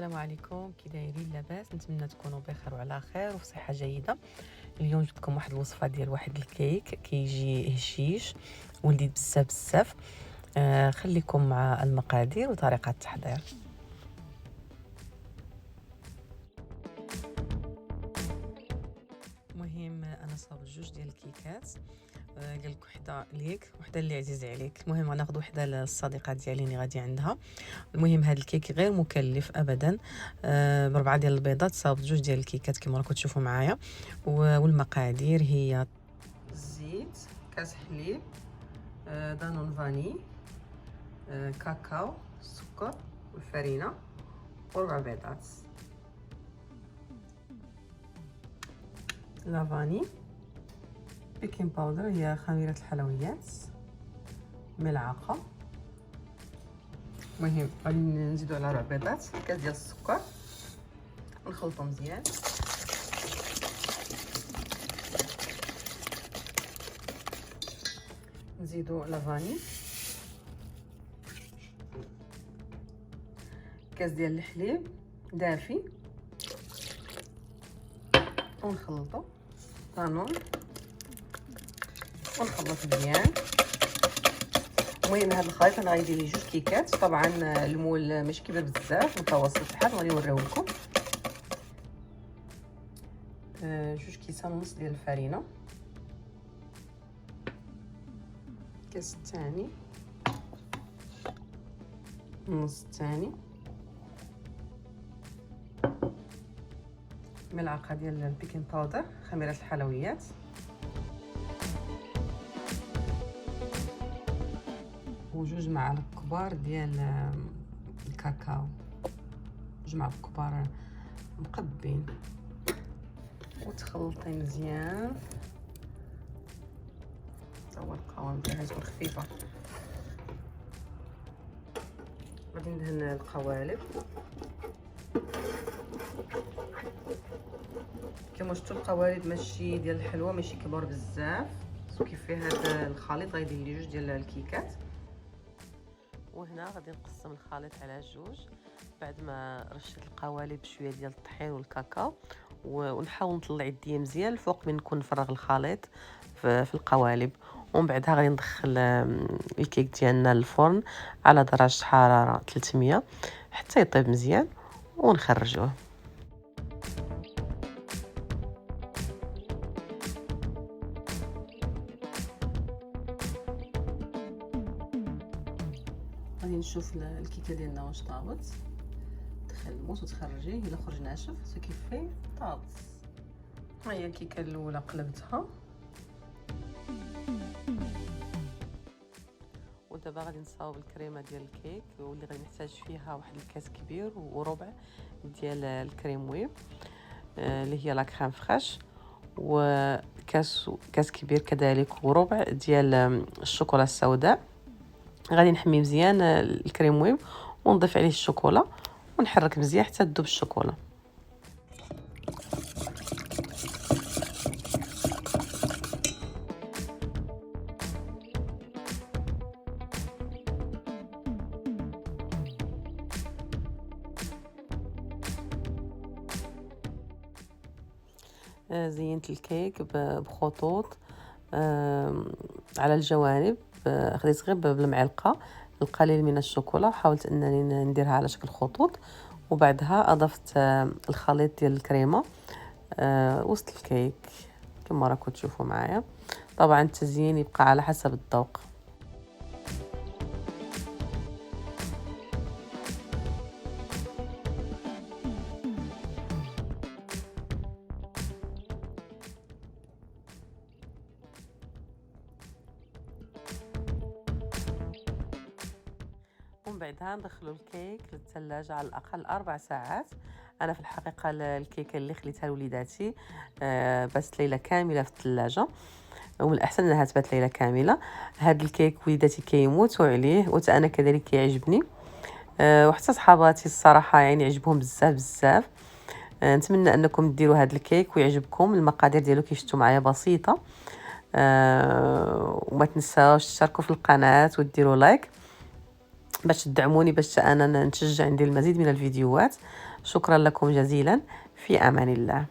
السلام عليكم، كي دايرين؟ لاباس؟ نتمنى تكونوا بخير وعلى خير وفي صحه جيده. اليوم جبتكم واحد الوصفه ديال واحد الكيك كيجي هشيش ولذيذ بزاف بزاف. خليكم مع المقادير وطريقه التحضير. المهم انا صابت جوج ديال الكيكات. قال لك وحده ليك وحده اللي عزيزه عليك. المهم غناخذ وحده للصديقه ديالي اللي غادي عندها. المهم هذا الكيك غير مكلف ابدا. بربعه ديال البيضات صاوبت جوج ديال الكيكات كما راكم تشوفوا معايا. والمقادير هي الزيت، كاس حليب، دانون فاني، كاكاو، السكر والفرينه وربع بيضات. لافاني، بيكين باودر هي خميره الحلويات، ملعقه. المهم غادي نزيدو على ربع بيضات، كاس ديال السكر، نخلطو مزيان. نزيدو لافاني، كاس ديال الحليب دافي، ونخلطو طانون ونخلط مزيان. المهم هذا الخليط انا غادي ندير ليه جوج كيكات. طبعا المول ماشي كبير بزاف، متوسط بحال غادي نوريه لكم. جوج كيسان ونص ديال الفرينه، كاس الثاني، النص الثاني، ملعقه ديال البيكين باودر خميره الحلويات، وجوج معالق كبار ديال الكاكاو، جوج معالق كبار مقبين، وتخلطي مزيان. هو القوام ديالها تكون خفيفه. غادي ندهن القوالب كما شفتوا. القوالب ماشي ديال الحلوى، ماشي كبار بزاف. كيف في هذا الخليط غادي ندير ليه جوج ديال الكيكات. وهنا غادي نقسم الخليط على جوج بعد ما رشيت القوالب بشويه ديال الطحين والكاكاو، ونحاول نطلع يدي مزيان الفوق من نكون نفرغ الخليط في القوالب. ومن بعدها غادي ندخل الكيك ديالنا للفرن على درجه حراره 300 حتى يطيب مزيان ونخرجوه. غادي نشوف الكيكه ديالنا واش طابت. دخل الموس وتخرجيه، الا خرج ناشف كيفي طاب. ها هي الكيكه الاولى قلبتها، ودابا غادي نصاوب الكريمه ديال الكيك واللي غادي نحتاج فيها واحد الكاس كبير وربع ديال الكريم ويب اللي هي لا كريم فريش، وكاس كبير كذلك وربع ديال الشوكولا السوداء. غادي نحمي مزيان الكريم ويب ونضيف عليه الشوكولا ونحرك مزيان حتى تذوب الشوكولا. زينت الكيك بخطوط على الجوانب. خديت غير بالمعلقه القليل من الشوكولا وحاولت انني نديرها على شكل خطوط، وبعدها اضفت الخليط ديال الكريمه وسط الكيك كما راكم تشوفوا معايا. طبعا التزيين يبقى على حسب الذوق. ومن بعدها ندخلوا الكيك للثلاجه على الاقل 4 ساعات. انا في الحقيقه الكيكه اللي خليتها لوليداتي بس ليله كامله في الثلاجه، ومن الاحسن انها تبات ليله كامله. هذا الكيك وليداتي كيموتوا عليه وانا كذلك كيعجبني، وحتى صحاباتي الصراحه يعني عجبهم بزاف بزاف. نتمنى انكم ديروا هذا الكيك ويعجبكم. المقادير ديالو كيف شفتوا معايا بسيطه. وما تنساوش تشتركوا في القناه وديروا لايك. باش تدعموني باش انا نتشجع ندير المزيد من الفيديوهات. شكرا لكم جزيلا، في امان الله.